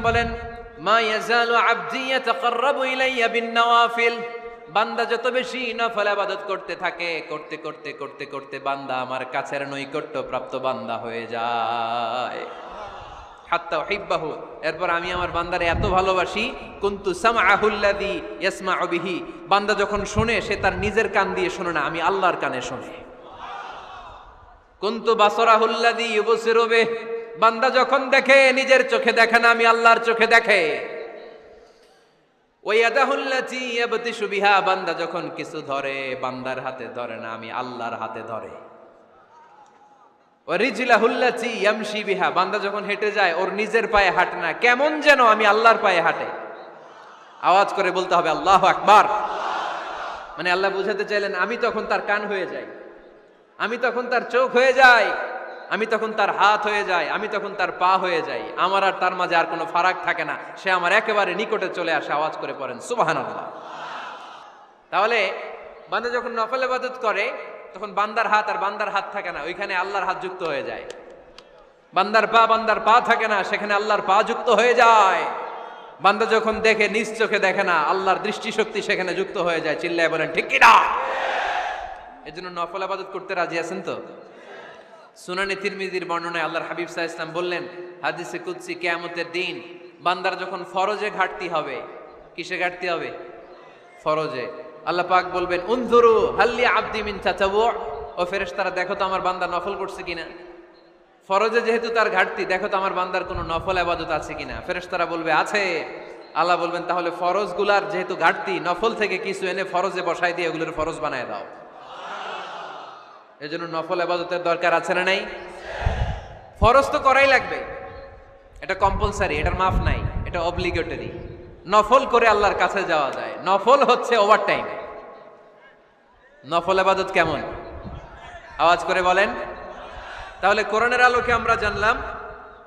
বলেন, মা ইয়াজালু আবদি ইয়াতাকাররাবু ইলাইয়া বিন-নওয়াফিল, বান্দা যত বেশি নফল ইবাদত করতে থাকে, করতে করতে করতে করতে বান্দা আমার কাছের নৈকট্য প্রাপ্ত বান্দা হয়ে যায়। হাত্তা উহিব্বাহু, এরপর আমি আমার বান্দারে এত ভালোবাসি, কুনতু সামআহুল্লাযী ইয়াসমাউ বিহি, বান্দা যখন শুনে সে তার নিজের কান দিয়ে শুনে না, আমি আল্লাহর কানে শুনে। কুনতু বাসরাহুল্লাযী ইউবসিরু বিহি, বান্দা যখন দেখে নিজের চোখে দেখে না, আমি আল্লাহর চোখে দেখে। ওয়ায়াদাহুল্লাতী ইয়াবতিশু বিহা, বান্দা যখন কিছু ধরে বান্দার হাতে ধরে না, আমি আল্লাহর হাতে ধরে। ওয়ারিজলাহুল্লাতী ইয়ামশি বিহা, বান্দা যখন হেঁটে যায় ওর নিজের পায়ে হাঁটে না, কেমন যেন আমি আল্লাহর পায়ে হাঁটে। আওয়াজ করে বলতে হবে আল্লাহু আকবার। মানে আল্লাহ বুঝাতে চাইলেন আমি তখন তার কান হয়ে যাই, আমি তখন তার চোখ হয়ে যাই, আমি তখন তার হাত হয়ে যাই, আমি তখন তার পা হয়ে যাই, আমার আর তার মাঝে আর কোনো ফারাক থাকে না, সে আমার একেবারে নিকটে চলে আসে। আওয়াজ করে পড়েন সুবহানাল্লাহ। তাহলে বান্দা যখন নফল ইবাদত করে তখন বান্দার হাত আর বান্দার হাত থাকে না, ওইখানে আল্লাহর হাত যুক্ত হয়ে যায়। বান্দার পা থাকে না, সেখানে আল্লাহর পা যুক্ত হয়ে যায়। বান্দা যখন দেখে নিজ চোখে দেখে না, আল্লাহর দৃষ্টিশক্তি সেখানে যুক্ত হয়ে যায়। চিল্লায় বলেন ঠিক কি না? এজন্য নফল ইবাদত করতে রাজি আছেন তো? সুনানে তিরমিজির বর্ণনায় আল্লাহর হাবিব সাল্লাল্লাহু আলাইহি ওয়াসাল্লাম বললেন, হাদিসে কুদসি, কিয়ামতের দিন বান্দার যখন ফরজে ঘাটতি হবে, কিসে ঘাটতি হবে? ফরজে। আল্লাহ পাক বলবেন, উনজুরু হাল্লি আবদি মিন তাতাওয়ু, ও ফেরেশতারা দেখো তো আমার বান্দা নফল করছে কিনা। ফরজে যেহেতু তার ঘাটতি, দেখো তো আমার বান্দার কোনো নফল ইবাদত আছে কিনা। ফেরেশতারা বলবে আছে। আল্লাহ বলবেন, তাহলে ফরজগুলার যেহেতু ঘাটতি, নফল থেকে কিছু এনে ফরজে বসাই দিয়ে ওগুলোর ফরজ বানায় দাও। এজন্য নফল ইবাদতের দরকার আছে না নাই? ফরজ তো করাই লাগবে, এটা কম্পালসারি, এটার মাফ নাই, এটা অব্লিগেটরি। নফল করে আল্লাহর কাছে যাওয়া যায়, নফল হচ্ছে ওভার টাইম। নফল ইবাদত কেমন? আওয়াজ করে বলেন। তাহলে কোরআনের আলোকে আমরা জানলাম